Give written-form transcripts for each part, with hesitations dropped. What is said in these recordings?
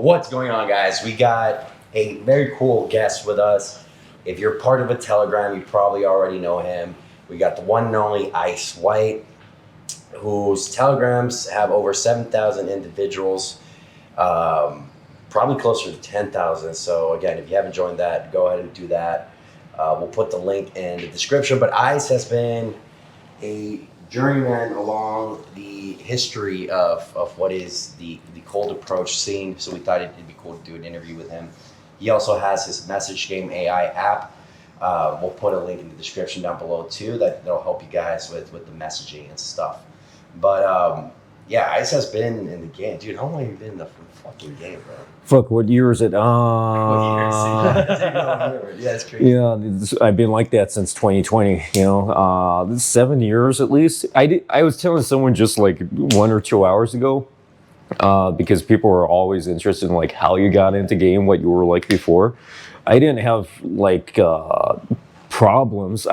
What's going on, guys? We got a very cool guest with us. If you're part of a Telegram, you probably already know him. We got the one and only Ice White, whose Telegrams have over 7,000 individuals, probably closer to 10,000. So again, if you haven't joined that, go ahead and do that. We'll put the link in the description. But Ice has been a journeyman along the history of what is the cold approach scene. So we thought it'd be cool to do an interview with him. He also has his message game AI app. We'll put a link in the description down below too that'll help you guys with the messaging and stuff. But yeah, Ice has been in the game. Dude, how long have you been in the fucking game, bro? Fuck, what year is it? What years? Yeah, it's crazy. Yeah, I've been like that since 2020, you know. 7 years at least. I was telling someone just like 1 or 2 hours ago, because people were always interested in like how you got into game, what you were like before. I didn't have like problems.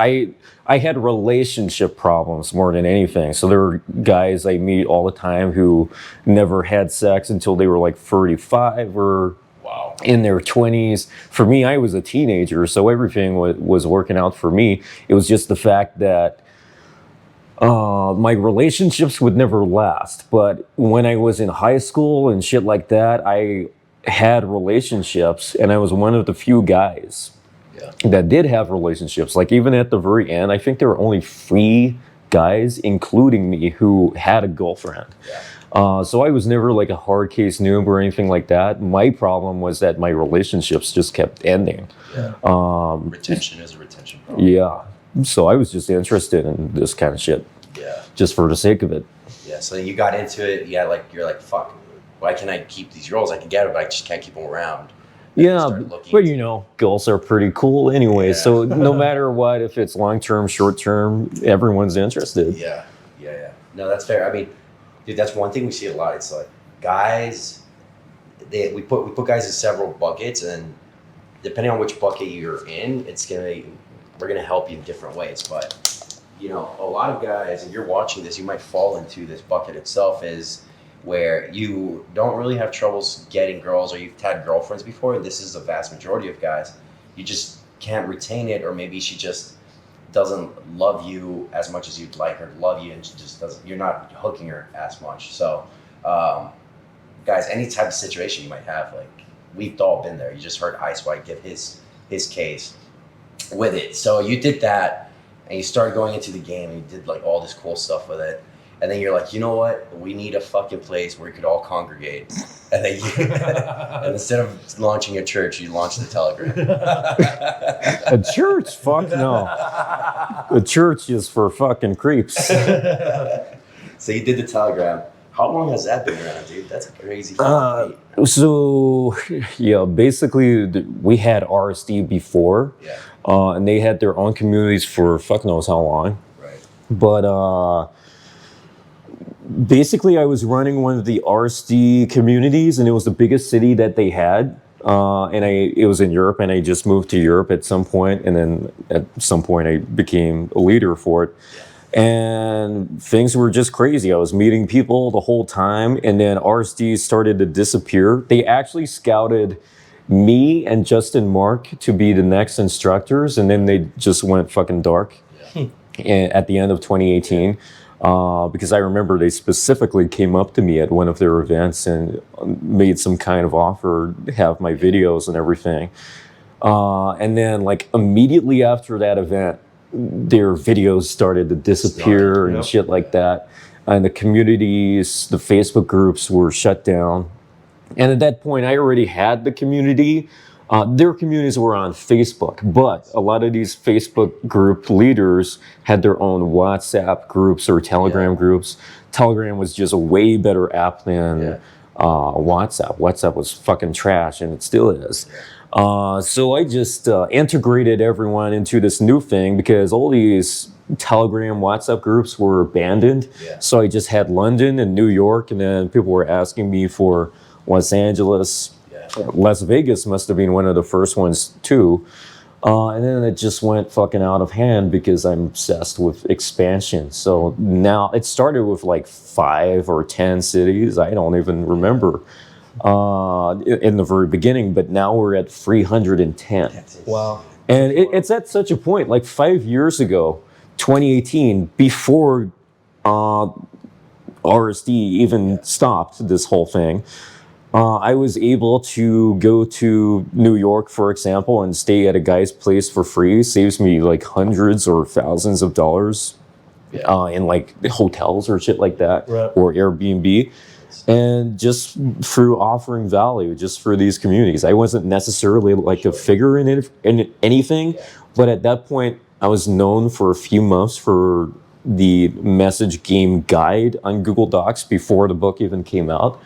I had relationship problems more than anything. So there were guys I meet all the time who never had sex until they were like 35 or in their 20s. For me, I was a teenager, so everything was working out for me. It was just the fact that my relationships would never last. But when I was in high school and shit like that, I had relationships, and I was one of the few guys that did have relationships. Like even at the very end, I think there were only 3 guys, including me, who had a girlfriend. So I was never like a hard case noob or anything like that. My problem was that my relationships just kept ending. Retention is a retention problem. Yeah. So I was just interested in this kind of shit. Yeah. Just for the sake of it. Yeah. So you got into it. Yeah. Like you're like, fuck. Why can I keep these girls? I can get them, but I just can't keep them around. Yeah, but you know, girls are pretty cool anyway. Yeah. So no matter what, if it's long term, short term, everyone's interested. Yeah. No, that's fair. I mean, dude, that's one thing we see a lot. It's like guys, we put guys in several buckets, and depending on which bucket you're in, we're gonna help you in different ways. But you know, a lot of guys, and you're watching this, you might fall into this bucket itself is where you don't really have troubles getting girls, or you've had girlfriends before, and this is the vast majority of guys. You just can't retain it, or maybe she just doesn't love you as much as you'd like her to love you, and she just doesn't. You're not hooking her as much. So, guys, any type of situation you might have, like we've all been there. You just heard Ice White give his case with it. So you did that, and you started going into the game, and you did like all this cool stuff with it. And then you're like, you know what? We need a fucking place where we could all congregate. And then and instead of launching a church, you launched a Telegram. A church? Fuck no. A church is for fucking creeps. So you did the Telegram. How long has that been around, dude? That's a crazy fucking feat. So, yeah, basically we had RSD before. Yeah. And they had their own communities for fuck knows how long. Right. But basically, I was running one of the RSD communities, and it was the biggest city that they had. And it was in Europe, and I just moved to Europe at some point, and then at some point I became a leader for it. And things were just crazy. I was meeting people the whole time, and then RSD started to disappear. They actually scouted me and Justin Mark to be the next instructors, and then they just went fucking dark at the end of 2018. Because I remember they specifically came up to me at one of their events and made some kind of offer to have my videos and everything. And then like immediately after that event, their videos started to disappear and shit like that. And the communities, the Facebook groups were shut down. And at that point, I already had the community. Their communities were on Facebook, but a lot of these Facebook group leaders had their own WhatsApp groups or Telegram groups. Telegram was just a way better app than WhatsApp. WhatsApp was fucking trash, and it still is. So I just integrated everyone into this new thing because all these Telegram, WhatsApp groups were abandoned. So I just had London and New York, and then people were asking me for Los Angeles. Las Vegas must have been one of the first ones too. And then it just went fucking out of hand because I'm obsessed with expansion. So now it started with like 5 or 10 cities. I don't even remember. in the very beginning, but now we're at 310. Wow. And it's at such a point, like 5 years ago, 2018, before RSD even stopped this whole thing, I was able to go to New York, for example, and stay at a guy's place for free. Saves me like hundreds or thousands of dollars in like hotels or shit like that, or Airbnb. And just through offering value, just for these communities. I wasn't necessarily like a figure in anything, but at that point, I was known for a few months for the message game guide on Google Docs before the book even came out.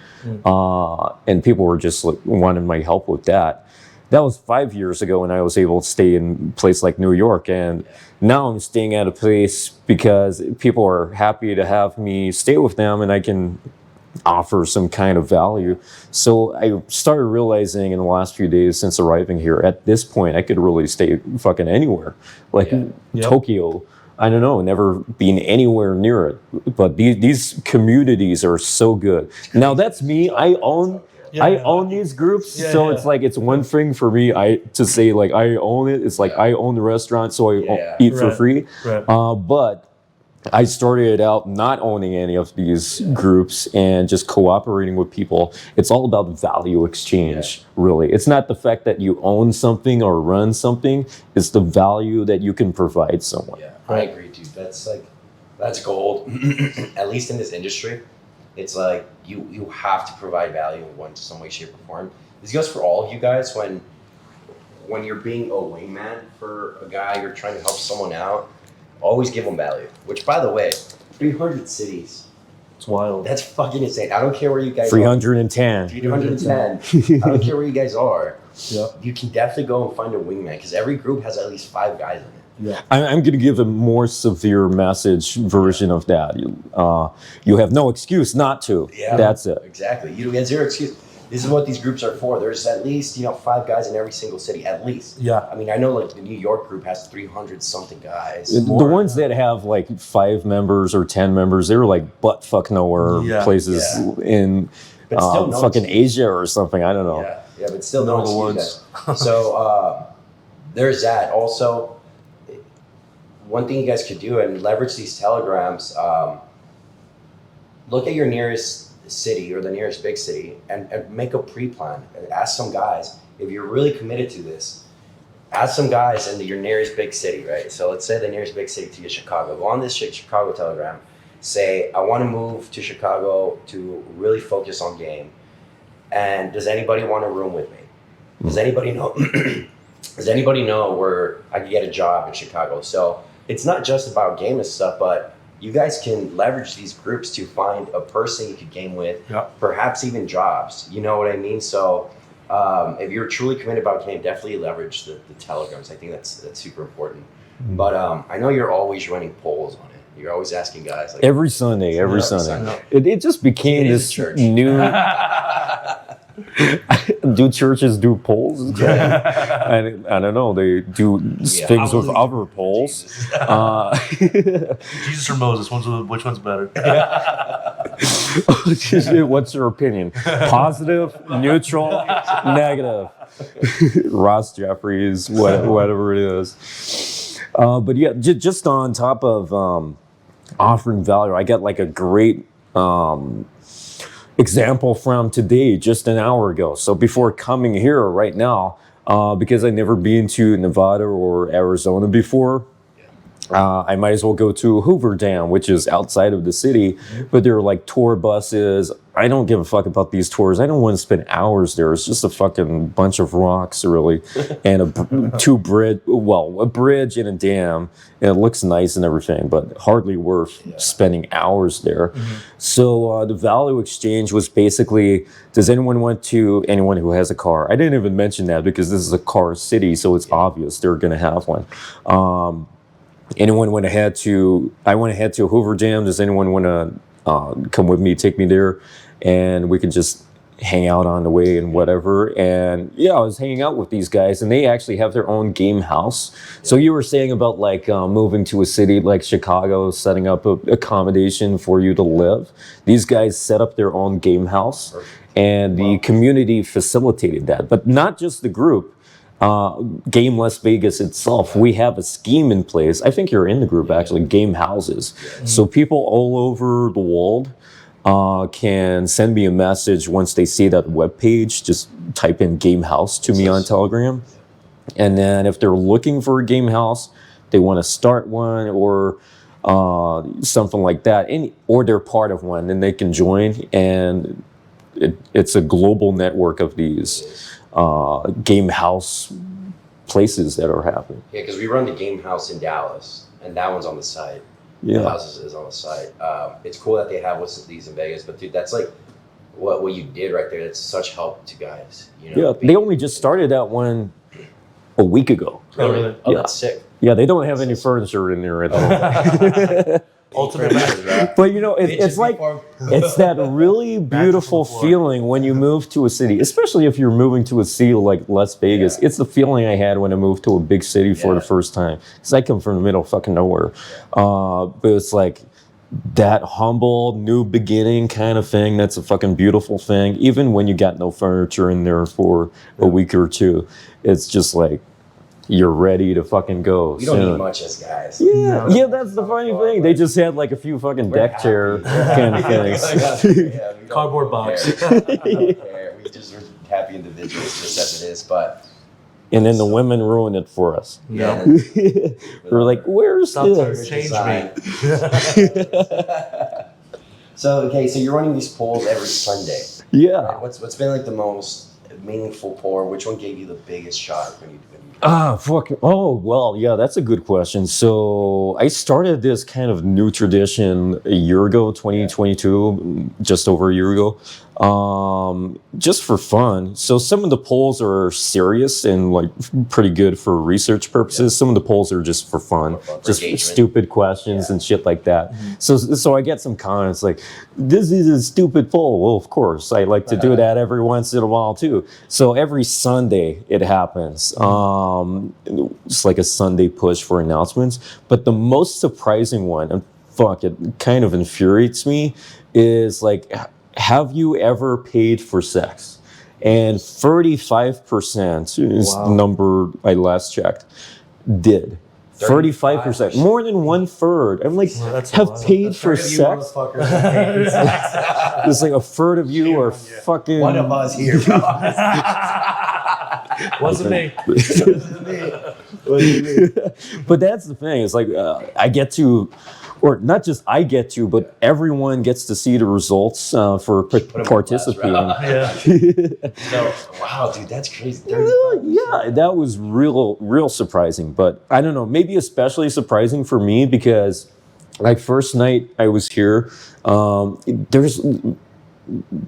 And people were just like wanting my help with that. That was 5 years ago, and I was able to stay in a place like New York. And now I'm staying at a place because people are happy to have me stay with them, and I can offer some kind of value. So I started realizing in the last few days since arriving here, at this point, I could really stay fucking anywhere. Like Tokyo, I don't know, never been anywhere near it. But these communities are so good. Now that's me. I own these groups, so it's like it's one thing for me to say like I own it. It's like I own the restaurant, so I eat for free. But I started out not owning any of these groups and just cooperating with people. It's all about value exchange, really. It's not the fact that you own something or run something. It's the value that you can provide someone. Yeah, I agree, dude. That's gold. At least in this industry, it's like you have to provide value in some way, shape, or form. This goes for all of you guys. When you're being a wingman for a guy, you're trying to help someone out. Always give them value. Which, by the way, 300 cities. It's wild. That's fucking insane. I don't care where you guys 310. are. 310. I don't care where you guys are. Yeah. You can definitely go and find a wingman because every group has at least 5 guys in it. Yeah. I'm going to give a more severe message version of that. You have no excuse not to. Yeah. That's it. Exactly. You get zero excuse. This is what these groups are for. There's at least 5 guys in every single city, at least. Yeah. I mean, I know like the New York group has 300 something guys. The ones that have like 5 members or 10 members, they're like butt fuck nowhere places in fucking Asia or something. I don't know. Yeah, but still no excuse that. So there's that. Also, one thing you guys could do and leverage these telegrams. Look at your nearest city or the nearest big city and make a pre-plan. Ask some guys, if you're really committed to this, ask some guys in your nearest big city, right? So let's say the nearest big city to you is Chicago. Go on this Chicago telegram, say, I want to move to Chicago to really focus on game. And does anybody want a room with me? Does anybody know does anybody know where I could get a job in Chicago? So it's not just about game and stuff, but you guys can leverage these groups to find a person you could game with, perhaps even jobs. You know what I mean? So if you're truly committed about game, definitely leverage the telegrams. I think that's super important. But I know you're always running polls on it. You're always asking guys. Like, every Sunday. It just became this new... Do churches do polls? I don't know. They do things with other polls. Jesus or Moses? Which one's better? What's your opinion? Positive, neutral, negative? Ross Jeffries, whatever it is. But yeah, just on top of offering value, I got like a great example from today, just an hour ago. So before coming here right now, because I've never been to Nevada or Arizona before, I might as well go to Hoover Dam, which is outside of the city, but there are like tour buses. I don't give a fuck about these tours. I don't want to spend hours there. It's just a fucking bunch of rocks, really, and a bridge and a dam, and it looks nice and everything, but hardly worth spending hours there. So the value exchange was basically, does anyone who has a car? I didn't even mention that because this is a car city, so it's obvious they're going to have one. Anyone want to head to Hoover Dam? Does anyone want to come with me, take me there? And we can just hang out on the way and whatever. And yeah, I was hanging out with these guys, and they actually have their own game house. So you were saying about like moving to a city like Chicago, setting up a accommodation for you to live. These guys set up their own game house, and the community facilitated that. But not just the group. Game Las Vegas itself, we have a scheme in place. I think you're in the group actually, game houses. So people all over the world can send me a message once they see that webpage. Just type in game house to me on Telegram. And then if they're looking for a game house, they want to start one or something like that, or they're part of one, then they can join. And it's a global network of these game house places that are happening. Yeah, because we run the game house in Dallas, and that one's on the site. Yeah. The house is on the site. It's cool that they have these in Vegas, but dude, that's like what you did right there. That's such help to guys. You know? Yeah, they only just started that one a week ago. Oh, really? Oh, Yeah. that's sick. Yeah, they don't have any furniture in there at all. Ultimate match. But you know, it's like it's that really beautiful feeling when you move to a city, especially if you're moving to a city like Las Vegas. It's the feeling I had when I moved to a big city for the first time. Because I come from the middle of fucking nowhere. But it's like that humble new beginning kind of thing. That's a fucking beautiful thing. Even when you got no furniture in there for a week or two, it's just like you're ready to fucking go. We don't need much as guys. Yeah, yeah, that's the funny thing. They just had like a few fucking deck chair kind of things. Cardboard box. We just are happy individuals, just as it is. But And then the women ruined it for us. yeah, We're like, where's this? Change me. So so you're running these polls every Sunday. Yeah. What's been like the most meaningful poll? Which one gave you the biggest shot when you? Fuck. Oh, well, yeah, that's a good question. So I started this kind of new tradition a year ago, 2022, just over a year ago, just for fun. So some of the polls are serious and like pretty good for research purposes. Some of the polls are just for fun, just engagement. stupid questions and shit like that. So I get some comments like, this is a stupid poll. Well, of course, I like to do that every once in a while too. So every Sunday it happens. It's like a Sunday push for announcements. But the most surprising one, and fuck, it kind of infuriates me, is like, have you ever paid for sex? And 35% is the number I last checked, did. 35%, more than 1/3. I'm like, have paid for sex? It's like a third of you are fucking. One of us here, bro. Wasn't me. But that's the thing. It's like I get to, or not just I get to, but everyone gets to see the results for participating. So, wow, dude, that's crazy. Yeah, that was real surprising. But I don't know, maybe especially surprising for me because, like, first night I was here, there's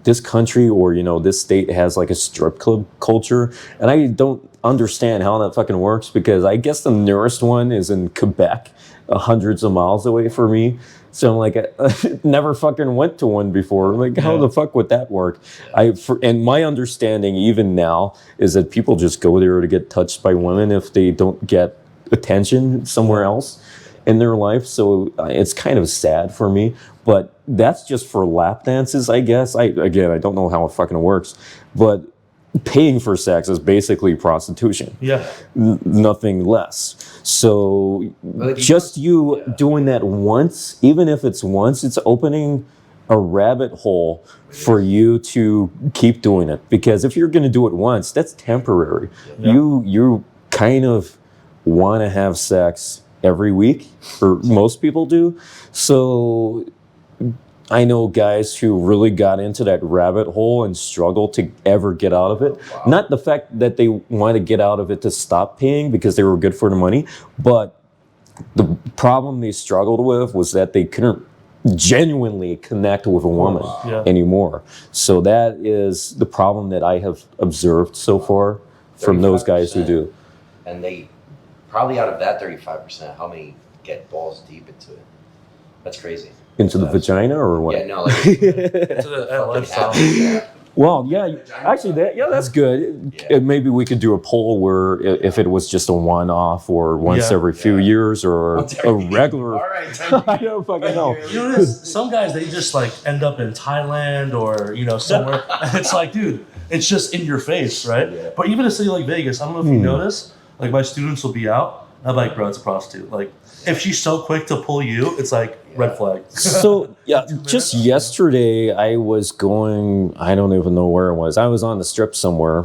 this country or this state has like a strip club culture, and I don't understand how that fucking works because I guess the nearest one is in Quebec, hundreds of miles away from me. So I'm like, I never fucking went to one before. Like, how the fuck would that work? And my understanding even now is that people just go there to get touched by women if they don't get attention somewhere else in their life. So it's kind of sad for me, but that's just for lap dances, I guess. I don't know how it fucking works, but paying for sex is basically prostitution. Yeah. Nothing less. So just you doing that once, even if it's once, it's opening a rabbit hole for you to keep doing it. Because if you're going to do it once, that's temporary. Yeah. You kind of want to have sex every week, or most people do. So I know guys who really got into that rabbit hole and struggle to ever get out of it. Wow. Not the fact that they want to get out of it to stop paying because they were good for the money, but the problem they struggled with was that they couldn't genuinely connect with a woman anymore. So that is the problem that I have observed so far from those guys who do. And they probably out of that 35%, how many get balls deep into it? That's crazy. Into the vagina or what? Yeah, no, like To the lifestyle. Well, yeah, actually, that's good. Yeah. Maybe we could do a poll where if it was just a one-off or once Yeah. every few years or Once a every- regular. All right. I don't fucking know. You know what it is? Some guys, they just like end up in Thailand or, somewhere. And it's like, dude, it's just in your face, right? Yeah. But even a city like Vegas, I don't know if you notice, like my students will be out. I'm like, bro, it's a prostitute. Like, if she's so quick to pull you, it's like red flag. So yeah, just yesterday I was going. I don't even know where it was. I was on the strip somewhere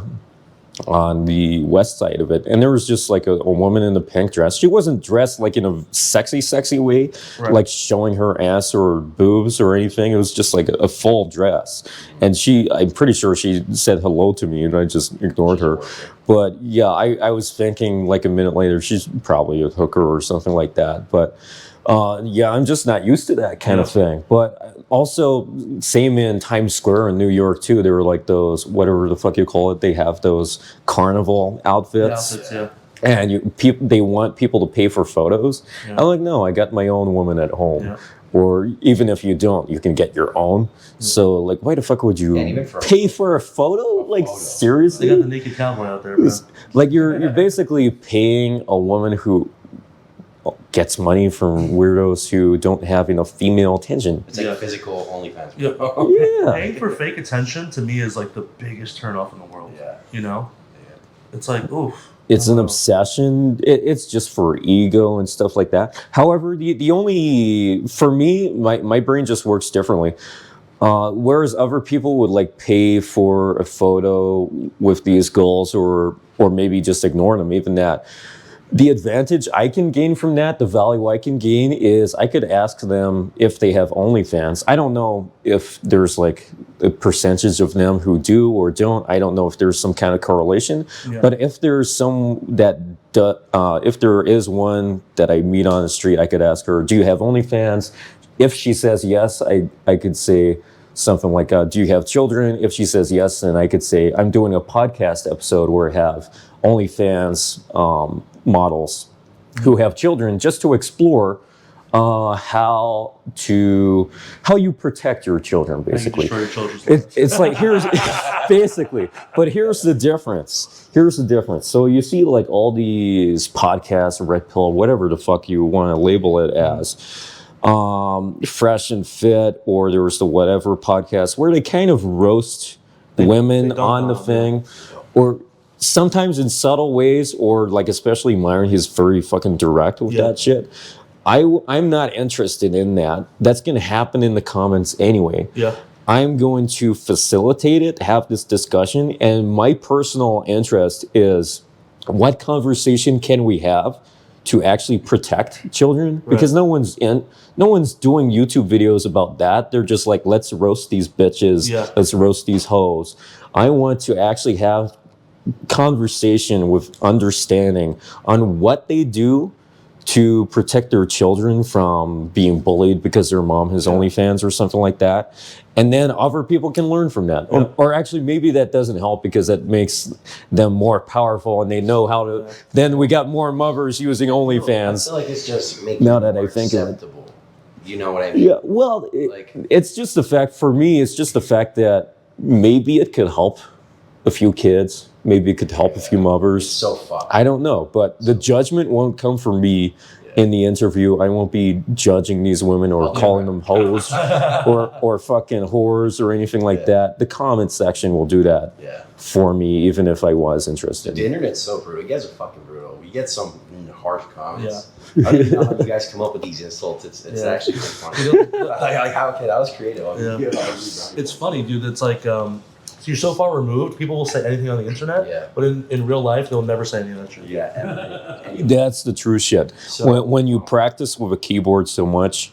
on the west side of it, and there was just like a woman in a pink dress. She wasn't dressed like in a sexy way, Right. like showing her ass or boobs or anything. It was just like a full dress, and I'm pretty sure she said hello to me, and I just ignored her. But yeah, I was thinking like a minute later, she's probably a hooker or something like that. But yeah, I'm just not used to that kind of thing. But also, same in Times Square in New York too. There were like those, whatever the fuck you call it, they have those carnival outfits. Yeah. And they want people to pay for photos. Yeah. I'm like, no, I got my own woman at home. Yeah. Or even if you don't, you can get your own. So like, why the fuck would you And even for pay for a photo? Like They seriously? got the naked cowboy out there, bro. Like you're basically paying a woman who gets money from weirdos who don't have enough female attention. It's like Yeah. physical OnlyFans. Yeah. Yeah. Paying for fake attention to me is like the biggest turnoff in the world. Yeah. You know? It's like, oof. It's an obsession. It's just for ego and stuff like that. However, the only, for me, my brain just works differently. Whereas other people would like pay for a photo with these girls or maybe just ignore them, even that. The advantage I can gain from that, the value I can gain is I could ask them if they have OnlyFans. I don't know if there's like a percentage of them who do or don't. I don't know if there's some kind of correlation. Yeah. But if there's some if there is one that I meet on the street, I could ask her, do you have OnlyFans? If she says yes, I could say something like, do you have children? If she says yes, then I could say, I'm doing a podcast episode where I have OnlyFans models who have children, just to explore how you protect your children, basically. Destroy your children's lives. It's like here's basically, but here's the difference. So you see like all these podcasts, Red Pill, whatever the fuck you want to label it as, Fresh and Fit, or there was the whatever podcast where they kind of roast women they on the don't, thing, or sometimes in subtle ways, or like especially Myron, he's very fucking direct with that shit. I'm not interested in that. That's going to happen in the comments anyway. Yeah. I'm going to facilitate it, have this discussion, and my personal interest is what conversation can we have to actually protect children? Right. Because no one's doing YouTube videos about that. They're just like, let's roast these bitches, let's roast these hoes. I want to actually have conversation with understanding on what they do to protect their children from being bullied because their mom has OnlyFans or something like that. And then other people can learn from that. Or actually, maybe that doesn't help because that makes them more powerful and they know how to. Then we got more mothers using I OnlyFans. feel like it's just making Now it that I more think of it. acceptable. You know what I mean? Yeah, well, it's just the fact, for me, it's just the fact that maybe it could help a few kids. Maybe it could help a few mothers. It's so fucked. I don't know, but the judgment won't come from me in the interview. I won't be judging these women or calling them hoes or fucking whores or anything like that. The comment section will do that for me, even if I was interested. The internet's so brutal. You guys are fucking brutal. We get some harsh comments. I don't even know how you guys come up with these insults. It's actually pretty funny. Like, how okay, that was creative. It's funny, dude. It's like, so you're so far removed, people will say anything on the internet, but in real life, they'll never say any of that shit. That's the true shit. So, when you practice with a keyboard so much,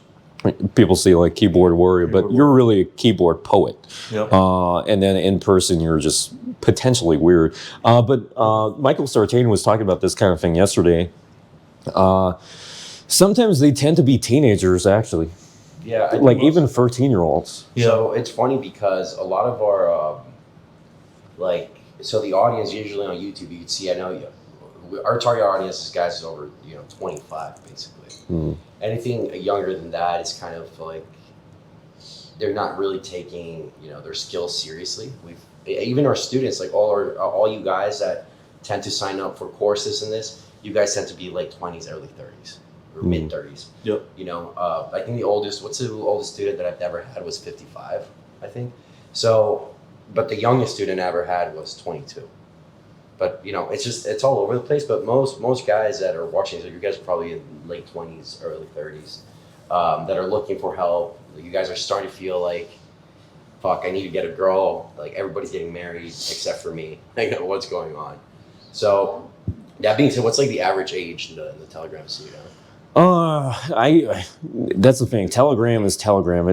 people say like keyboard warrior, but you're really a keyboard poet. And then in person, you're just potentially weird. But Michael Sartain was talking about this kind of thing yesterday. Sometimes they tend to be teenagers, actually. Yeah. Like even 13-year-olds. So it's funny because a lot of our, so the audience usually on YouTube, you can see, I know our target audience is guys over, 25, basically. Anything younger than that is kind of like, they're not really taking, their skills seriously. even our students, like all you guys that tend to sign up for courses in this, you guys tend to be late 20s, early 30s, or mid 30s. Yep. You know, I think the oldest student that I've ever had was 55, I think. So, but the youngest student I ever had was 22. But you know, it's all over the place. But most guys that are watching, so you guys are probably in late 20s, early 30s, that are looking for help. You guys are starting to feel like, fuck, I need to get a girl. Like everybody's getting married except for me. I know what's going on. So that being said, what's like the average age in the Telegram scene? That's the thing. Telegram is Telegram.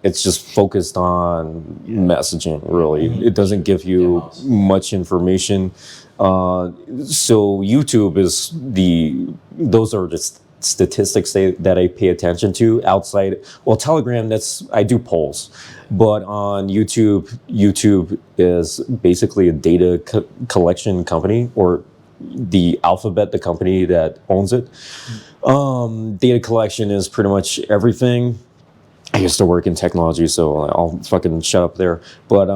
It's just focused on messaging. Really, it doesn't give you much information. So YouTube is those are just statistics that I pay attention to outside. Well, Telegram, I do polls, but on YouTube is basically a data collection company, or the Alphabet, the company that owns it. Data collection is pretty much everything. I used to work in technology, so I'll fucking shut up there. But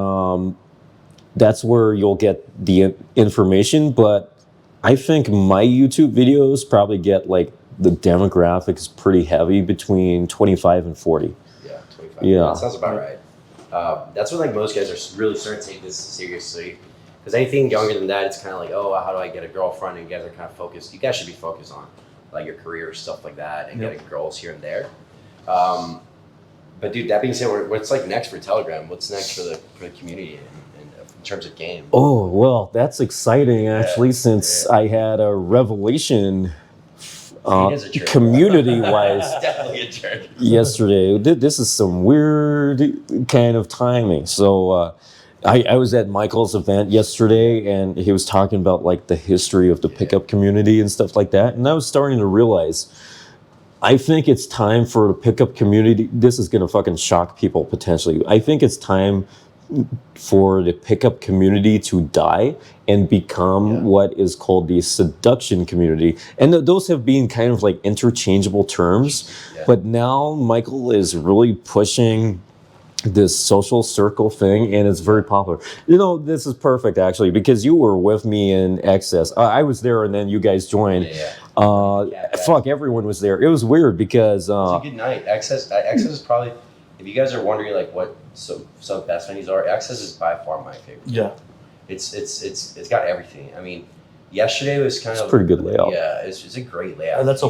that's where you'll get the information. But I think my YouTube videos probably get like the demographics pretty heavy between 25 and 40. Yeah, 25. Yeah. That sounds about right. That's when like most guys are really starting to take this seriously. Because anything younger than that, it's kind of like, oh, how do I get a girlfriend? And you guys are kind of focused. You guys should be focused on like your career, stuff like that, and getting girls here and there. But dude, that being said, what's like next for Telegram? What's next for the community in terms of game? Oh, well, that's exciting actually, since I had a revelation community-wise Definitely a jerk. yesterday. This is some weird kind of timing. So I was at Michael's event yesterday, and he was talking about like the history of the pickup community and stuff like that. And I was starting to realize, I think it's time for the pickup community. This is going to fucking shock people potentially. I think it's time for the pickup community to die and become what is called the seduction community. And those have been kind of like interchangeable terms. Yeah. But now Michael is really pushing this social circle thing, and it's very popular. You know, this is perfect actually, because you were with me in Access. I was there, and then you guys joined. Fuck, everyone was there. It was weird because it's a good night. Access is probably, if you guys are wondering like what some best venues are, Access is by far my favorite. Yeah, it's got everything. I mean, yesterday was kind of pretty good layout. Yeah, it's a great layout. And that's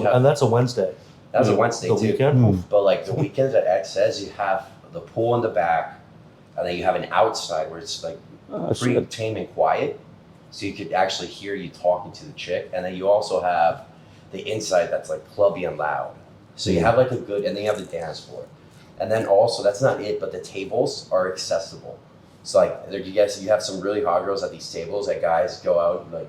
a Wednesday. That's a Wednesday the too. Weekend? But like the weekends at Access, you have the pool in the back, and then you have an outside where it's like pretty tame and quiet, so you could actually hear you talking to the chick. And then you also have the inside that's like clubby and loud. So you have like a good, and then you have the dance floor. And then also, that's not it, but the tables are accessible. So like you have some really hot girls at these tables that guys go out like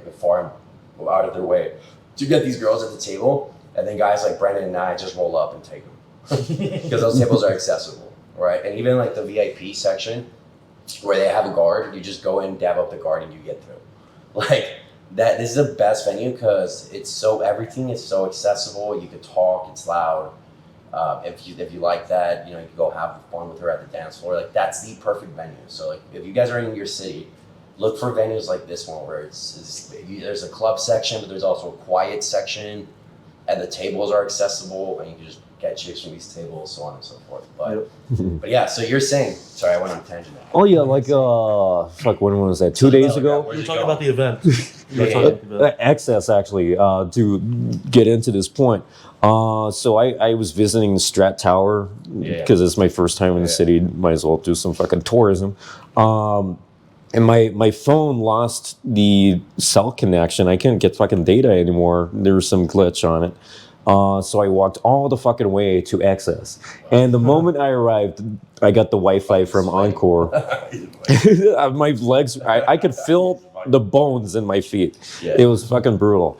a farm, go out of their way to get these girls at the table, and then guys like Brendan and I just roll up and take them. Because those tables are accessible, right? And even like the VIP section where they have a guard, you just go in, dab up the guard, and you get through. Like that, this is the best venue because everything is so accessible. You can talk, it's loud. If you like that, you know, you can go have fun with her at the dance floor. Like that's the perfect venue. So like if you guys are in your city, look for venues like this one where there's a club section, but there's also a quiet section, and the tables are accessible, and you can just get chicks from these tables, so on and so forth. But yeah, so you're saying, sorry, I went on a tangent now. Oh yeah, like fuck, when was that? 2 days ago? We were talking about the event. Access actually, to get into this point. So I was visiting the Strat Tower because it's my first time in the city. Might as well do some fucking tourism. And my phone lost the cell connection. I couldn't get fucking data anymore. There was some glitch on it. So I walked all the fucking way to Access. And the moment I arrived, I got the Wi-Fi from Encore. My legs, I could feel the bones in my feet. Yeah. It was fucking brutal.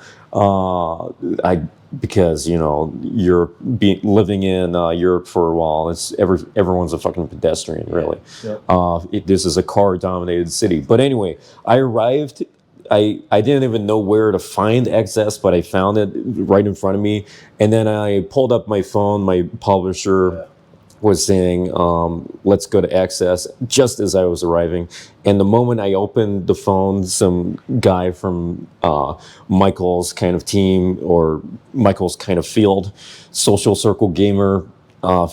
Because, you know, you're living in Europe for a while. Everyone's a fucking pedestrian, really. Yeah. This is a car-dominated city. But anyway, I arrived. I didn't even know where to find Access, but I found it right in front of me. And then I pulled up my phone, my publisher, was saying, let's go to Access, just as I was arriving. And the moment I opened the phone, some guy from Michael's kind of team or Michael's kind of field, social circle gamer,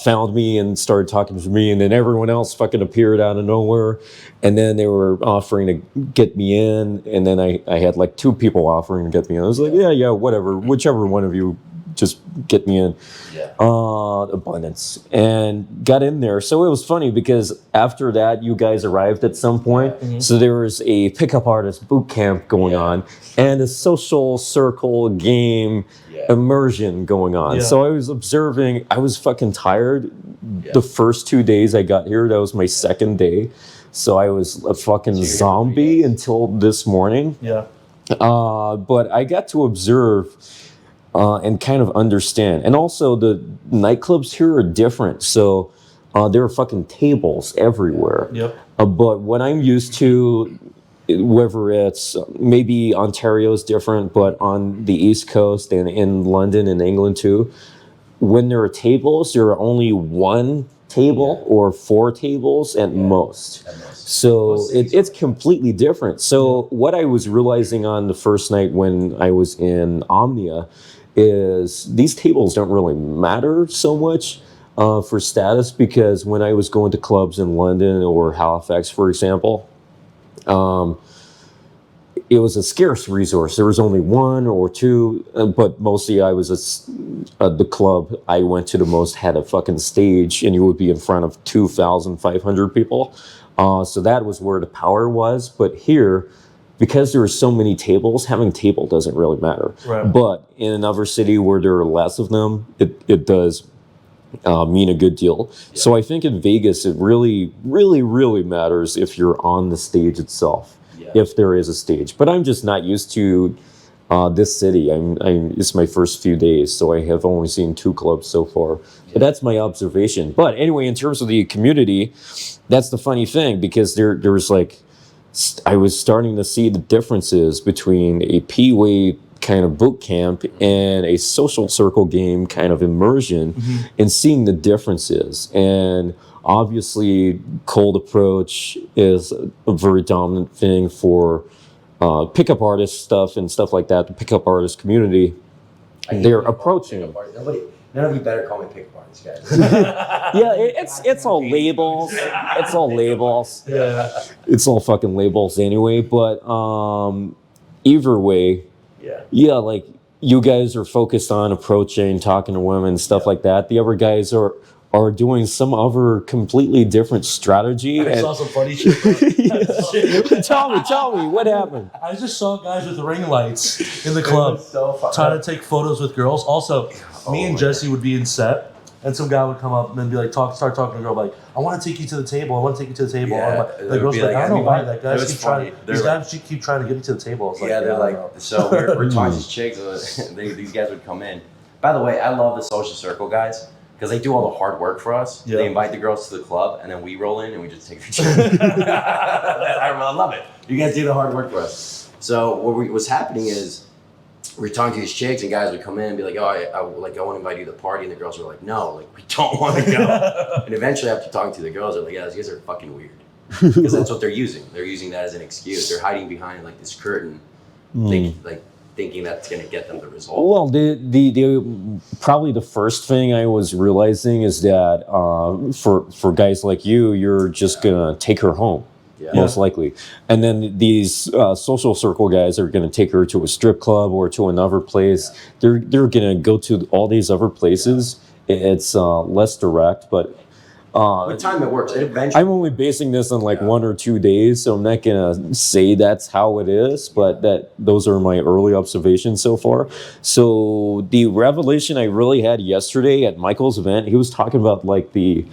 found me and started talking to me, and then everyone else fucking appeared out of nowhere. And then they were offering to get me in, and then I had like 2 people offering to get me in. I was like, yeah, whatever, whichever one of you, just get me in. Abundance. And got in there. So it was funny because after that, you guys arrived at some point. So there was a pickup artist boot camp going on and a social circle game immersion going on. So I was observing. I was fucking tired. The first 2 days I got here, that was my second day. So I was a fucking zombie until this morning. But I got to observe and kind of understand. And also the nightclubs here are different. So there are fucking tables everywhere. But what I'm used to, whether it's maybe Ontario is different, but on the East Coast and in London and England too, when there are tables, there are only 1 table or 4 tables at most. So it's completely different. So what I was realizing on the first night when I was in Omnia is these tables don't really matter so much for status, because when I was going to clubs in London or Halifax, for example, it was a scarce resource. There was only 1 or 2, but mostly I was the club I went to the most had a fucking stage, and you would be in front of 2,500 people. So that was where the power was. But here, because there are so many tables, having a table doesn't really matter. But in another city where there are less of them, it does mean a good deal. So I think in Vegas, it really, really, really matters if you're on the stage itself, if there is a stage. But I'm just not used to this city. It's my first few days, so I have only seen 2 clubs so far. But that's my observation. But anyway, in terms of the community, that's the funny thing, because there was like, I was starting to see the differences between a P-way kind of boot camp and a social circle game kind of immersion, and seeing the differences. And obviously, cold approach is a very dominant thing for pickup artist stuff and stuff like that. The pickup artist community, they're approaching. None of you better call me pickup artists, guys. It's all labels. It's all labels. It's all fucking labels anyway. But either way, like you guys are focused on approaching, talking to women, stuff like that. The other guys are doing some other completely different strategy. I saw some funny shit. Tell me, what happened? I just saw guys with ring lights in the club trying to take photos with girls. Also, me and Jesse would be in set, and some guy would come up and then be like, start talking to a girl like, I want to take you to the table. I want to take you to the table. The girl's like, I don't know why that guys keep trying. These guys keep trying to get me to the table. I was like, they're like, so we're talking to these chicks. These guys would come in. By the way, I love the social circle guys, because they do all the hard work for us. They invite the girls to the club, and then we roll in and we just take their chicks. I love it. You guys do the hard work for us. So what was happening is, we were talking to these chicks, and guys would come in and be like, I want to invite you to the party, and the girls were like, no, like, we don't want to go. And eventually, after talking to the girls, they're like, yeah, these guys are fucking weird, because that's what they're using. They're using that as an excuse. They're hiding behind like this curtain, thinking that's going to get them the result. Well, the probably the first thing I was realizing is that for guys like you, you're just gonna take her home. Most likely. And then these social circle guys are going to take her to a strip club or to another place. They're going to go to all these other places. It's less direct, but with time it works. Eventually, I'm only basing this on like 1 or 2 days, so I'm not going to say that's how it is, but those are my early observations so far. So the revelation I really had yesterday at Michael's event, he was talking about like the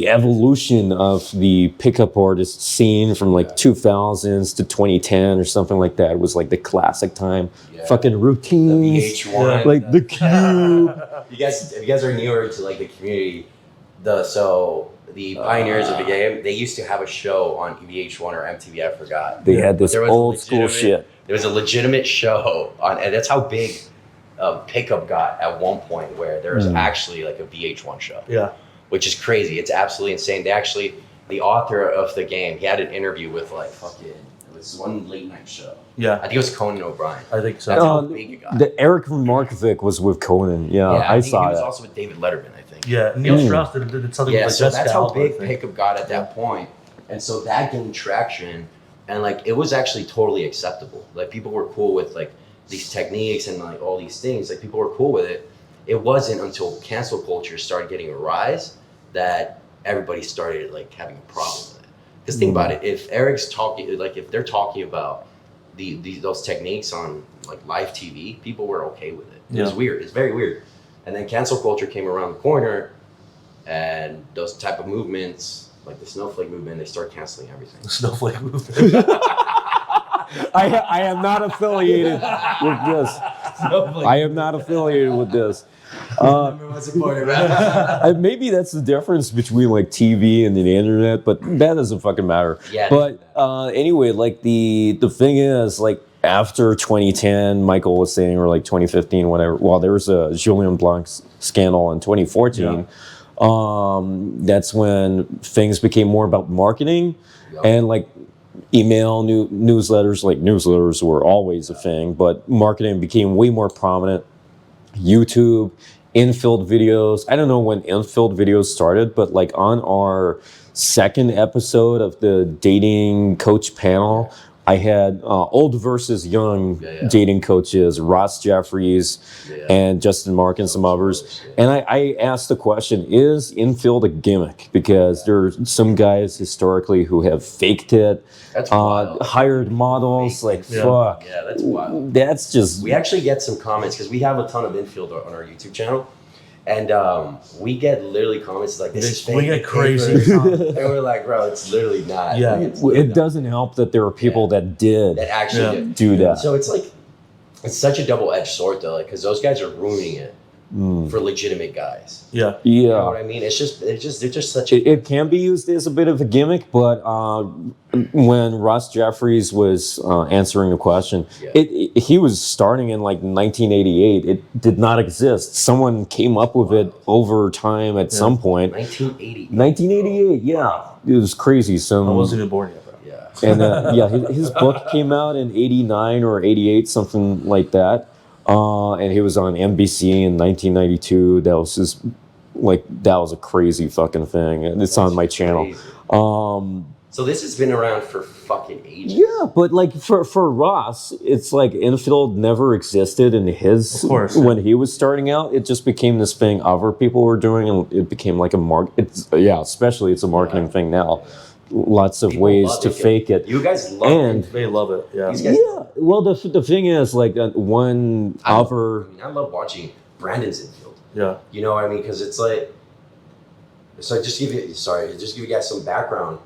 evolution of the pickup artist scene from like 2000s to 2010 or something like that. It was like the classic time. Fucking routines. The VH1. Like the Cube. If you guys are newer to like the community, the pioneers of the game, they used to have a show on VH1 or MTV, I forgot. They had this old school shit. There was a legitimate show on, and that's how big pickup got at one point where there was actually like a VH1 show. Yeah. Which is crazy. It's absolutely insane. The author of the game, he had an interview with like it was one late night show. Yeah. I think it was Conan O'Brien. I think so. That's how big it got. The Eric Markovic was with Conan. Yeah, I saw he was that. also with David Letterman, I think. Yeah, Neil Strauss did something with so Jessica that's how Alba, I big think. Pickup got at that point. And so that gained traction, and like it was actually totally acceptable. Like people were cool with like these techniques and like all these things. Like people were cool with it. It wasn't until cancel culture started getting a rise that everybody started like having a problem with it. Because think about it, if Eric's talking, like if they're talking about those techniques on like live TV, people were okay with it. It was weird. It's very weird. And then cancel culture came around the corner, and those type of movements, like the snowflake movement, they start canceling everything. The snowflake movement. I am not affiliated with this. I am not affiliated with this. Maybe that's the difference between like TV and the internet, but that doesn't fucking matter. Yeah. But anyway, like the thing is, like after 2010, Michael was saying, or like 2015, whatever. Well, there was a Julien Blanc scandal in 2014. That's when things became more about marketing and like email newsletters. Like newsletters were always a thing, but marketing became way more prominent. YouTube, infilled videos. I don't know when infilled videos started, but like on our second episode of the dating coach panel, I had old versus young dating coaches, Ross Jeffries and Justin Mark and some others. And I asked the question, is infield a gimmick? Because there are some guys historically who have faked it, hired models, like fuck. Yeah, that's wild. That's just... We actually get some comments, because we have a ton of infield on our YouTube channel. And we get literally comments like, this is fake. We get crazy comments. And we're like, bro, it's literally not. Yeah. Like, literally It doesn't help that there are people that did that actually do that. So it's like, it's such a double-edged sword though, because those guys are ruining it for legitimate guys. Yeah. You know what I mean? It's just they're just such a... It can be used as a bit of a gimmick, but when Ross Jeffries was answering the question, he was starting in like 1988. It did not exist. Someone came up with it over time at some point. 1988, yeah. It was crazy. I wasn't even born yet, bro. Yeah. And his book came out in 89 or 88, something like that. And he was on NBC in 1992. That was a crazy fucking thing. And it's on my channel. So this has been around for fucking ages. Yeah, but like for Ross, it's like infield never existed in his... Of course. When he was starting out, it just became this thing other people were doing, and it became like especially it's a marketing thing now. Lots of ways to fake it. You guys love it. They love it. Yeah. Yeah. Well, the thing is, like one other... I love watching Brandon's infield. Yeah. You know what I mean? Because it's like... So just give you guys some background.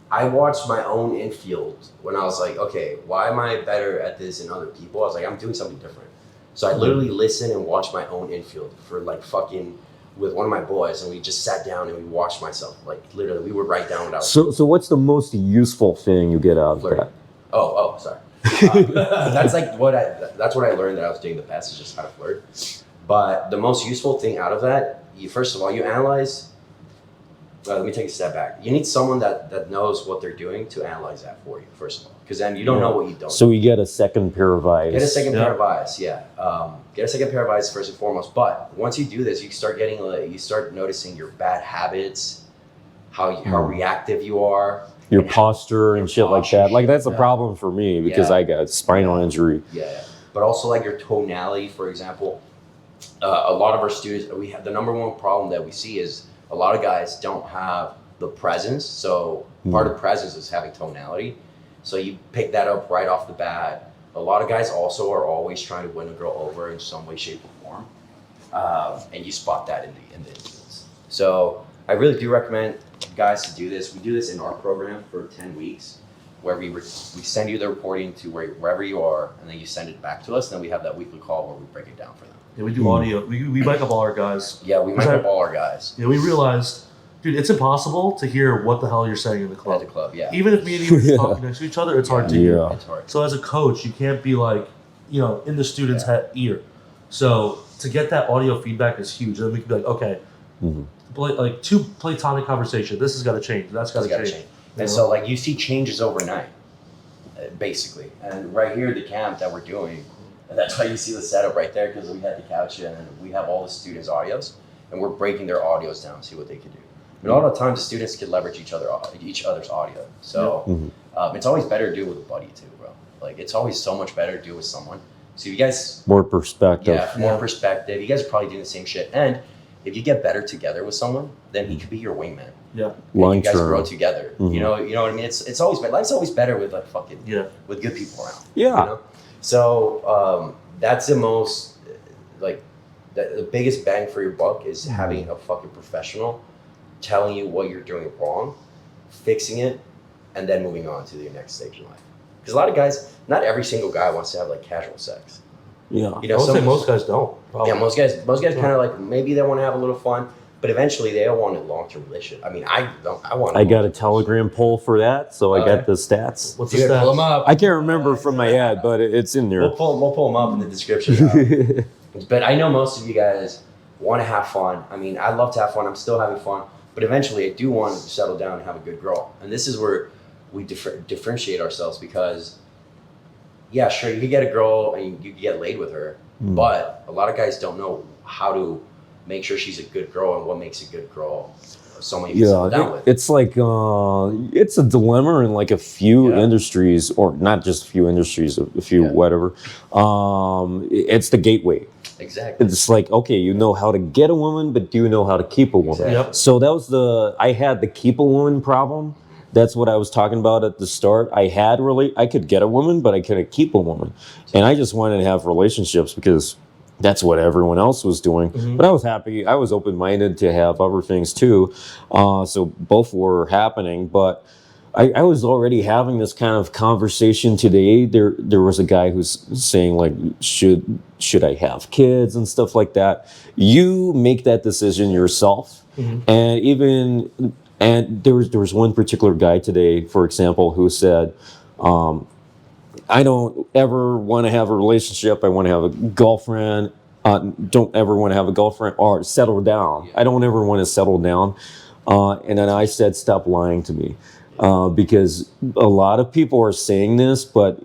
I watched my own infield when I was like, okay, why am I better at this than other people? I was like, I'm doing something different. So I literally listened and watched my own infield for like fucking... with one of my boys, and we just sat down and we watched myself. Like literally, we would write down what I was So what's the most useful thing you get out of that? Oh, sorry. That's what I learned that I was doing the best, is just how to flirt. But the most useful thing out of that, first of all, you analyze. Let me take a step back. You need someone that knows what they're doing to analyze that for you, first of all, because then you don't know what you don't. So you get a second pair of eyes. Get a second pair of eyes, yeah. Get a second pair of eyes first and foremost. But once you do this, you start noticing your bad habits, how reactive you are, your posture and shit like that. Like that's a problem for me because I got spinal injury. Yeah, but also like your tonality, for example. A lot of our students, we have the number one problem that we see is a lot of guys don't have the presence. So part of presence is having tonality. So you pick that up right off the bat. A lot of guys also are always trying to win a girl over in some way, shape, or form. And you spot that in the instance. So I really do recommend guys to do this. We do this in our program for 10 weeks, where we send you the reporting to wherever you are, and then you send it back to us. And then we have that weekly call where we break it down for them. Yeah, we do audio. We mic up all our guys. Yeah, we mic up all our guys. Yeah, we realized, dude, it's impossible to hear what the hell you're saying in the club. At the club, yeah. Even if me and you are talking next to each other, it's hard to hear. It's hard. So as a coach, you can't be like, in the student's ear. So to get that audio feedback is huge. Then we can be like, okay, like two platonic conversation. This has got to change. That's got to change. And so like you see changes overnight, basically. And right here, the camp that we're doing, and that's why you see the setup right there, because we had the couch and we have all the students' audios, and we're breaking their audios down, see what they can do. But all the time, the students can leverage each other's audio. So it's always better to do it with a buddy too, bro. Like it's always so much better to do it with someone. So you guys more perspective. Yeah, more perspective. You guys are probably doing the same shit. And if you get better together with someone, then he could be your wingman. Yeah. And you guys grow together. You know what I mean? It's always better. Life's always better with like fucking with good people around. Yeah. You know? So that's the most like the biggest bang for your buck is having a fucking professional telling you what you're doing wrong, fixing it, and then moving on to your next stage in life. Because a lot of guys, not every single guy wants to have like casual sex. Yeah. You know, I would say most guys don't. Probably. Yeah, most guys kind of like maybe they want to have a little fun, but eventually they all want a long-term relationship. I mean, I don't. I got a Telegram poll for that, so I got the stats. What's the stats? Pull them up. I can't remember from my head, but it's in there. We'll pull them up in the description. But I know most of you guys want to have fun. I mean, I love to have fun. I'm still having fun, but eventually I do want to settle down and have a good girl. And this is where we differentiate ourselves because, yeah, sure, you could get a girl and you could get laid with her, but a lot of guys don't know how to make sure she's a good girl and what makes a good girl someone you can settle down with. It's like it's a dilemma in like a few industries, or not just a few industries, a few whatever. It's the gateway. Exactly. It's like, okay, you know how to get a woman, but do you know how to keep a woman? Exactly. Yep. So that was I had the keep a woman problem. That's what I was talking about at the start. I could get a woman, but I couldn't keep a woman. And I just wanted to have relationships because that's what everyone else was doing. But I was happy. I was open-minded to have other things too. So both were happening, but I was already having this kind of conversation today. There was a guy who's saying like, should I have kids and stuff like that? You make that decision yourself. And there was one particular guy today, for example, who said, I don't ever want to have a relationship. I want to have a girlfriend. Don't ever want to have a girlfriend or settle down. I don't ever want to settle down. And then I said, stop lying to me. Because a lot of people are saying this, but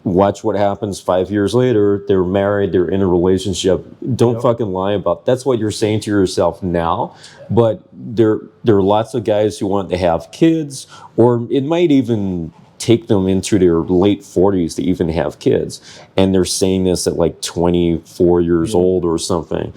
watch what happens 5 years later. They're married, they're in a relationship. Don't fucking lie about that's what you're saying to yourself now. But there are lots of guys who want to have kids, or it might even take them into their late 40s to even have kids. And they're saying this at like 24 years old or something.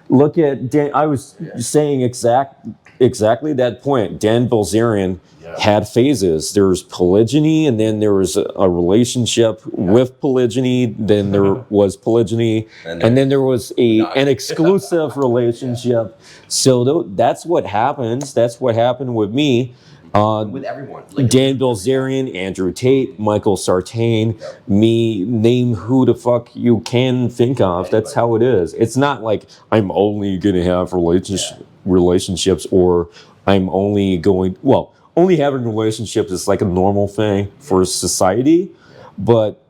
Look at Dan. I was saying exactly that point. Dan Bilzerian had phases. There was polygyny, and then there was a relationship with polygyny. Then there was polygyny, and then there was an exclusive relationship. So that's what happens. That's what happened with me. With everyone. Like Dan Bilzerian, Andrew Tate, Michael Sartain, me, name who the fuck you can think of. That's how it is. It's not like I'm only going to have relationships, or I'm only only having relationships is like a normal thing for society. But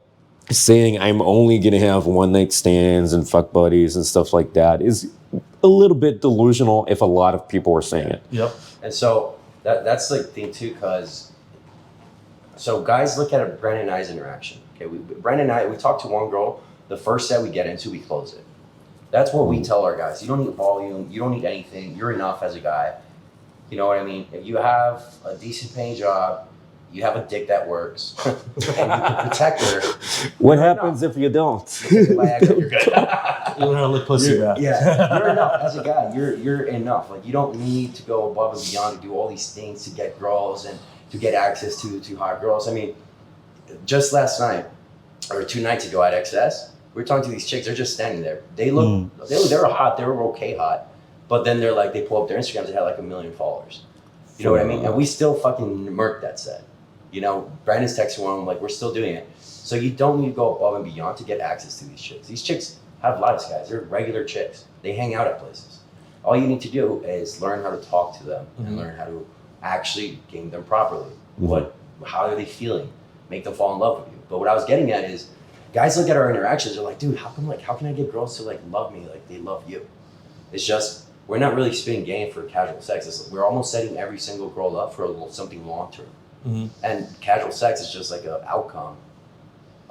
saying I'm only going to have one night stands and fuck buddies and stuff like that is a little bit delusional if a lot of people are saying it. Yep. And so that's like the thing too, because so guys look at Brandon and I's interaction. Okay, Brandon and I, we talk to one girl, the first set we get into, we close it. That's what we tell our guys. You don't need volume, you don't need anything, you're enough as a guy. You know what I mean? If you have a decent paying job, you have a dick that works, and you can protect her. What happens if you don't? You're good. You learn how to lick pussy back. Yeah, you're enough as a guy. You're enough. Like you don't need to go above and beyond to do all these things to get girls and to get access to hot girls. I mean, just last night or 2 nights ago at XS, we were talking to these chicks. They're just standing there. They look, they were hot. They were okay hot, but then they're like, they pull up their Instagrams. They had like 1 million followers. You know what I mean? And we still fucking murked that set. You know, Brandon's texting one of them like, we're still doing it. So you don't need to go above and beyond to get access to these chicks. These chicks have lives, guys. They're regular chicks. They hang out at places. All you need to do is learn how to talk to them and learn how to actually game them properly. How are they feeling? Make them fall in love with you. But what I was getting at is, guys look at our interactions, they're like, dude, how can I get girls to like love me like they love you? It's just, we're not really spitting game for casual sex. We're almost setting every single girl up for something long term. Mm-hmm. And casual sex is just like an outcome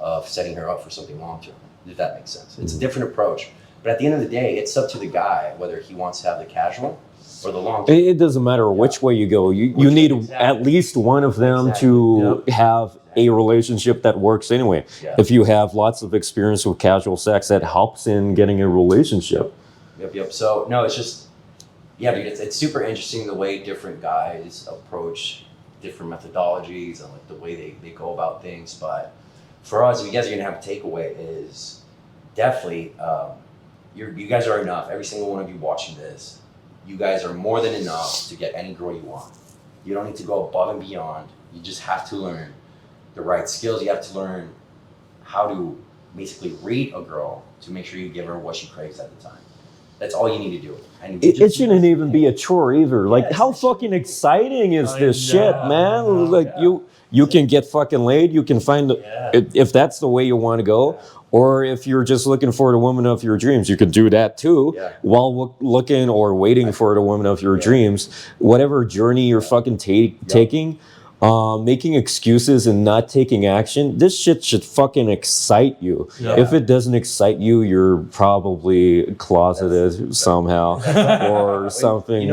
of setting her up for something long term, if that makes sense. It's a different approach. But at the end of the day, it's up to the guy whether he wants to have the casual or the long term. It doesn't matter which way you go. You need at least one of them to have a relationship that works anyway. Yeah. If you have lots of experience with casual sex, that helps in getting a relationship. Yep. So, no, it's just, yeah, dude, it's super interesting the way different guys approach different methodologies and like the way they go about things. But for us, if you guys are going to have a takeaway is definitely, you guys are enough. Every single one of you watching this, you guys are more than enough to get any girl you want. You don't need to go above and beyond. You just have to learn the right skills. You have to learn how to basically read a girl to make sure you give her what she craves at the time. That's all you need to do. And It shouldn't even be a chore either. Like, how fucking exciting is this shit, man? Like, you can get fucking laid. You can find, if that's the way you want to go. Or if you're just looking for the woman of your dreams, you could do that too, while looking or waiting for the woman of your dreams. Whatever journey you're fucking taking, making excuses and not taking action, this shit should fucking excite you. If it doesn't excite you, you're probably closeted somehow or something.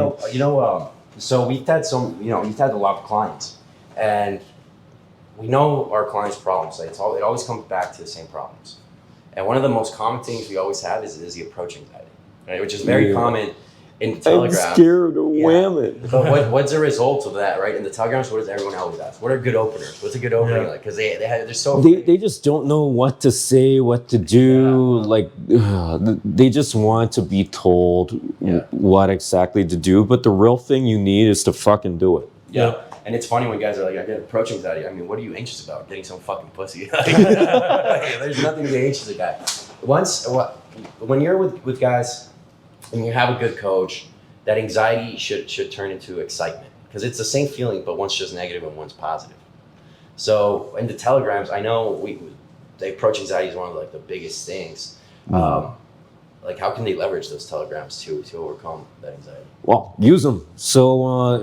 So we've had a lot of clients, and we know our clients' problems. Like it always comes back to the same problems. And one of the most common things we always have is the approach anxiety, right? Which is very common in the telegrams. I'm scared of women. But what's the result of that, right? In the telegrams, what does everyone always ask? What are good openers? What's a good opening like? Because they're so they just don't know what to say, what to do. Like they just want to be told what exactly to do. But the real thing you need is to fucking do it. Yeah. And it's funny when guys are like, I get approach anxiety. I mean, what are you anxious about? Getting some fucking pussy. There's nothing to be anxious about. When you're with guys and you have a good coach, that anxiety should turn into excitement. Because it's the same feeling, but one's just negative and one's positive. So in the telegrams, I know the approach anxiety is one of like the biggest things. Like how can they leverage those telegrams to overcome that anxiety? Well, use them. So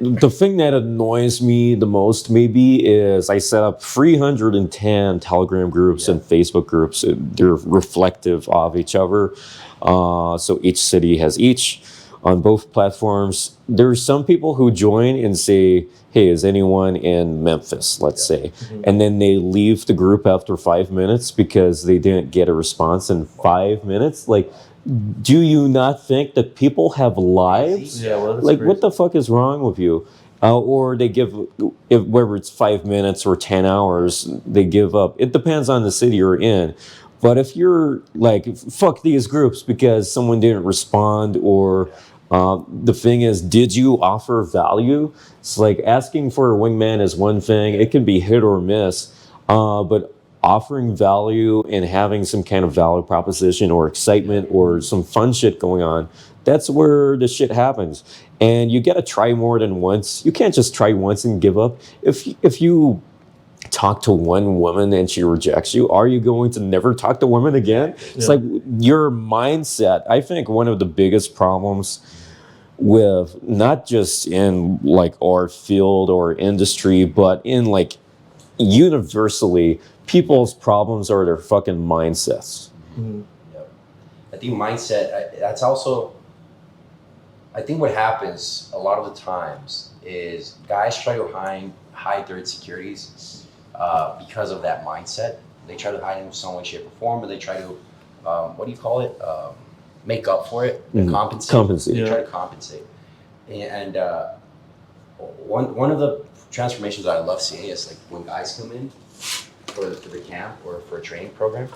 the thing that annoys me the most maybe is I set up 310 Telegram groups and Facebook groups. They're reflective of each other. So each city has each on both platforms. There's some people who join and say, hey, is anyone in Memphis, let's say? Mm-hmm. And then they leave the group after 5 minutes because they didn't get a response in 5 minutes. Like, do you not think that people have lives? Yeah, well, that's like, crazy. What the fuck is wrong with you? Or they give, whether it's 5 minutes or 10 hours, they give up. It depends on the city you're in. But if you're like, fuck these groups because someone didn't respond or... the thing is, did you offer value? It's like asking for a wingman is one thing. It can be hit or miss. But offering value and having some kind of value proposition or excitement or some fun shit going on, that's where the shit happens. And you got to try more than once. You can't just try once and give up. If you talk to one woman and she rejects you, are you going to never talk to women again? It's like your mindset. I think one of the biggest problems with not just in like our field or industry, but in like universally, people's problems are their fucking mindsets. Mm-hmm. Yep. I think mindset, that's also, I think what happens a lot of the times is guys try to hide their insecurities because of that mindset. They try to hide it in some way, shape, or form, but they try to, what do you call it? Make up for it, compensate. They try to compensate. And one of the transformations that I love seeing is like when guys come in for the camp or for a training program,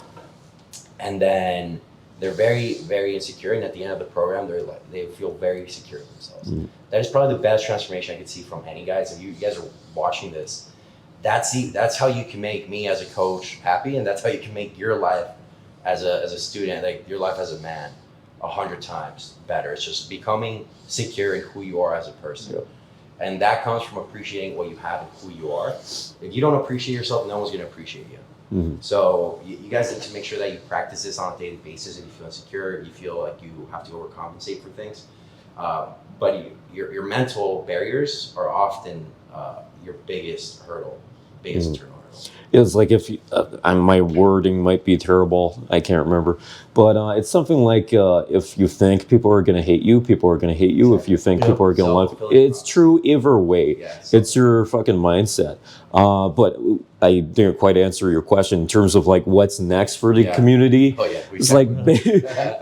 and then they're very, very insecure, and at the end of the program, they feel very secure in themselves. Mm. That is probably the best transformation I could see from any guys. If you guys are watching this, that's how you can make me as a coach happy, and that's how you can make your life as a student, like your life as a man, 100 times better. It's just becoming secure in who you are as a person. Yep. And that comes from appreciating what you have and who you are. If you don't appreciate yourself, no one's going to appreciate you. So you guys need to make sure that you practice this on a daily basis. If you feel insecure, you feel like you have to overcompensate for things. But your mental barriers are often your biggest hurdle, internal hurdle. It's like if you, my wording might be terrible, I can't remember, but it's something like if you think people are going to hate you, people are going to hate you. If you think people are going to love you, it's true either way. It's your fucking mindset. But I didn't quite answer your question in terms of like what's next for the community. It's like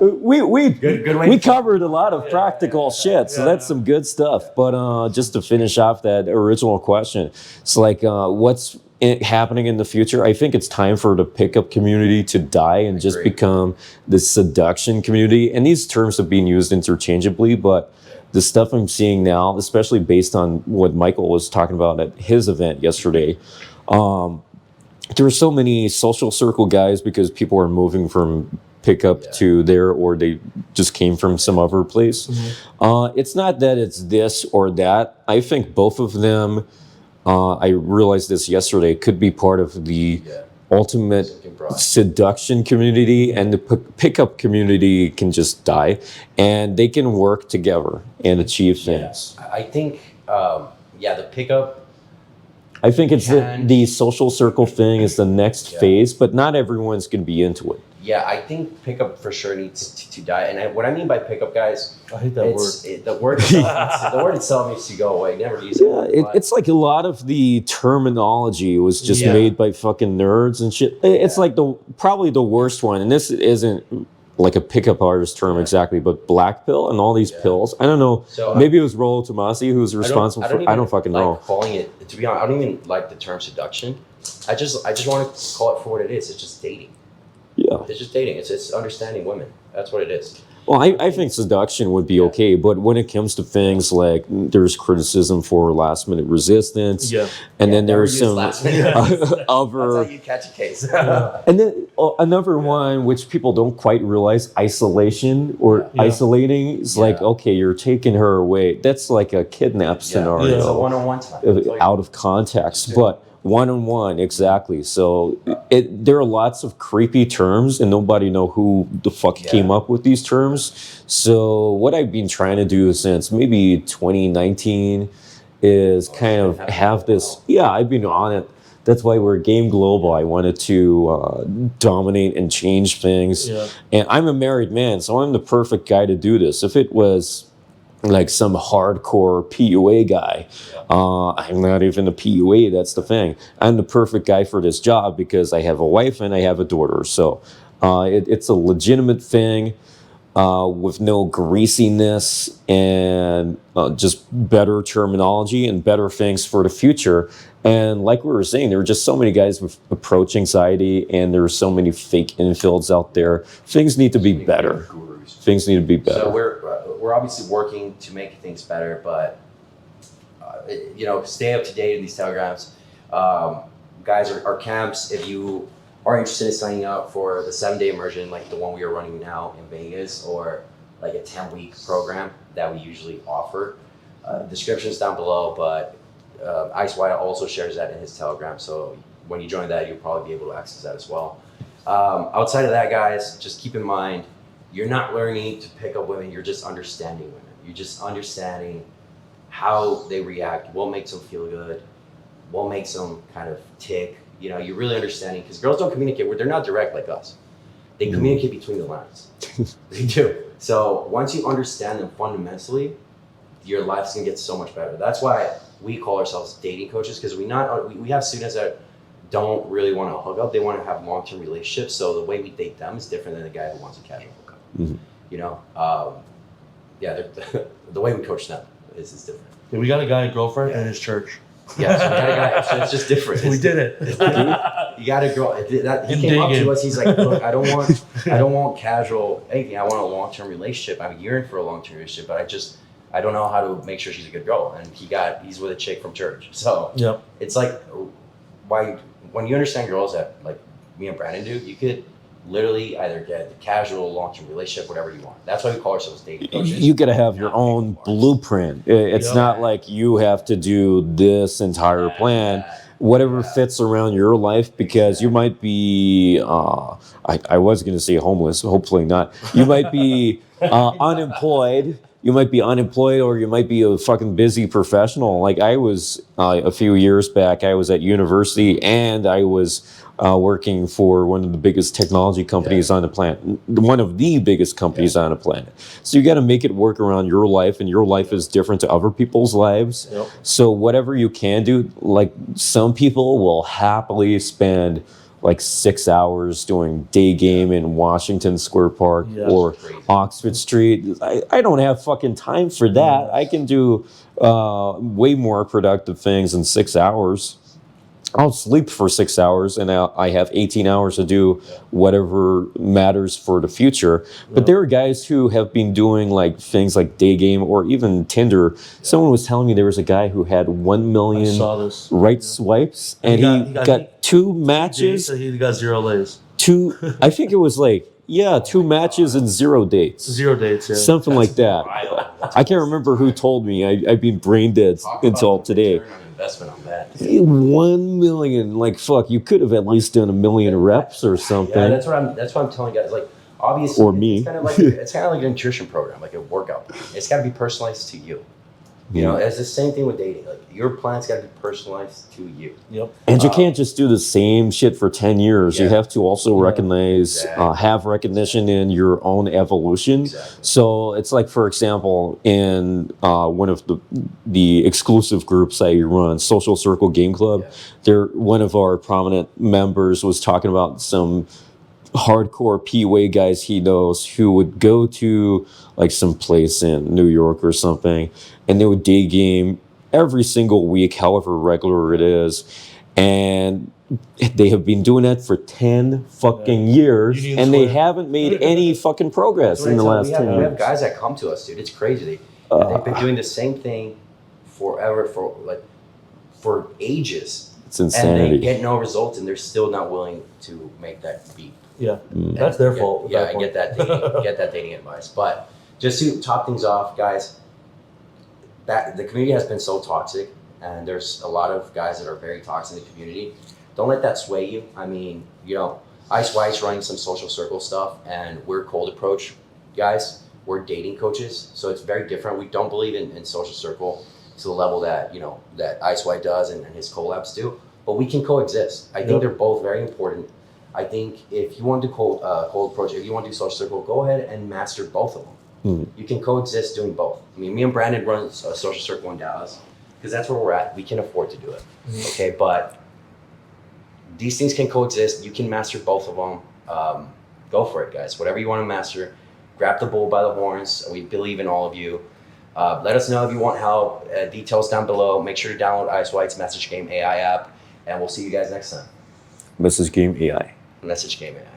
we covered a lot of practical shit, so that's some good stuff. But just to finish off that original question, it's like what's happening in the future. I think it's time for the pickup community to die and just become the seduction community. And these terms have been used interchangeably, but the stuff I'm seeing now, especially based on what Michael was talking about at his event yesterday, there are so many social circle guys because people are moving from pickup to there, or they just came from some other place. It's not that it's this or that. I think both of them, I realized this yesterday, could be part of the ultimate seduction community, and the pickup community can just die, and they can work together and achieve things. I think, the pickup. I think it's the social circle thing is the next phase, but not everyone's going to be into it. Yeah, I think pickup for sure needs to die. And what I mean by pickup, guys, I hate that word. The word itself, the word itself needs to go away. Never use it. It's like a lot of the terminology was just made by fucking nerds and shit. It's like probably the worst one, and this isn't like a pickup artist term exactly, but black pill and all these pills. I don't know. So, maybe it was Rollo Tomassi who's responsible for. I don't fucking know. Calling it, to be honest, I don't even like the term seduction. I just want to call it for what it is. It's just dating. Yeah. It's just dating. It's understanding women. That's what it is. Well, I think seduction would be okay, but when it comes to things like there's criticism for last minute resistance, and then there's some other. That's how you catch a case. And then another one which people don't quite realize, isolation or isolating is like, okay, you're taking her away. That's like a kidnap scenario. It's a one-on-one time. Out of context, but one-on-one, exactly. So there are lots of creepy terms, and nobody know who the fuck came up with these terms. So what I've been trying to do since maybe 2019 is kind of have this. Yeah, I've been on it. That's why we're Game Global. I wanted to dominate and change things. And I'm a married man, so I'm the perfect guy to do this. If it was like some hardcore PUA guy, I'm not even a PUA, that's the thing. I'm the perfect guy for this job because I have a wife and I have a daughter. So it's a legitimate thing with no greasiness, and just better terminology and better things for the future. And like we were saying, there are just so many guys with approach anxiety, and there are so many fake infills out there. Things need to be better. Things need to be better. So we're obviously working to make things better, but stay up to date in these telegrams. Guys, our camps, if you are interested in signing up for the 7-day immersion, like the one we are running now in Vegas, or like a 10-week program that we usually offer, description's down below, but Ice White also shares that in his telegram. So when you join that, you'll probably be able to access that as well. Outside of that, guys, just keep in mind, you're not learning to pick up women, you're just understanding women. You're just understanding how they react, what makes them feel good, what makes them kind of tick. You're really understanding, because girls don't communicate, they're not direct like us. They communicate between the lines. They do. So once you understand them fundamentally, your life's gonna get so much better. That's why we call ourselves dating coaches, because we have students that don't really want to hook up, they want to have long-term relationships. So the way we date them is different than the guy who wants a casual hookup. The way we coach them is different. Yeah, we got a guy, a girlfriend, in his church. Yeah, so we got a guy. So it's just different. We did it. You got a girl. He came up to us. He's like, "Look, I don't want casual anything. I want a long-term relationship. I'm yearning for a long-term relationship, but I don't know how to make sure she's a good girl." And he's with a chick from church. So it's like, when you understand girls that like me and Brandon do, you could literally either get the casual, long-term relationship, whatever you want. That's why we call ourselves dating coaches. You got to have your own blueprint. It's Yeah. not like you have to do this entire plan. Whatever fits around your life, because you might be, I was going to say homeless, hopefully not. You might be unemployed. You might be unemployed, or you might be a fucking busy professional. Like I was a few years back, I was at university and I was working for one of the biggest technology companies on the planet, one of the biggest companies on the planet. So you got to make it work around your life, and your life is different to other people's lives. Yep. So whatever you can do, like some people will happily spend like 6 hours doing day game in Washington Square Park or Oxford Street. I don't have fucking time for that. I can do way more productive things in 6 hours. I'll sleep for 6 hours, and I have 18 hours to do whatever matters for the future. But there are guys who have been doing like things like day game or even Tinder. Someone was telling me there was a guy who had 1 million right swipes, and he got 2 matches. He got 0 lays. I think it was like, 2 matches and 0 dates. 0 dates, yeah. Something like that. I can't remember who told me. I've been brain dead until today. Investment on that. 1 million, like fuck, you could have at least done 1 million reps or something. Yeah, that's what I'm telling guys. Like, obviously, or me. It's kind of like a nutrition program, like a workout. It's got to be personalized to you. You know, it's the same thing with dating. Like, your plan's got to be personalized to you. Yep. And you can't just do the same shit for 10 years. You have to also recognize, have recognition in your own evolution. Exactly. So it's like, for example, in one of the exclusive groups I run, Social Circle Game Club, one of our prominent members was talking about some hardcore P-way guys he knows who would go to like some place in New York or something, and they would day game every single week, however regular it is, and they have been doing that for 10 fucking years, and they haven't made any fucking progress in the last 10 years. We have guys that come to us, dude. It's crazy. They've been doing the same thing forever, for ages. It's insanity. And they get no results, and they're still not willing to make that leap. Yeah, that's their fault. Yeah, I get that dating advice. But just to top things off, guys, that the community has been so toxic, and there's a lot of guys that are very toxic in the community. Don't let that sway you. I mean, you know, Ice White's running some social circle stuff, and we're cold approach guys. We're dating coaches, so it's very different. We don't believe in social circle to the level that, you know, that Ice White does and his collabs do, but we can coexist. I think they're both very important. I think if you want to do cold approach, if you want to do social circle, go ahead and master both of them. You can coexist doing both. I mean, me and Brandon run a social circle in Dallas because that's where we're at. We can afford to do it. Okay, but these things can coexist. You can master both of them. Go for it, guys. Whatever you want to master, grab the bull by the horns. We believe in all of you. Let us know if you want help. Details down below. Make sure to download Ice White's Message Game AI app, and we'll see you guys next time. Message Game AI. Message Game AI.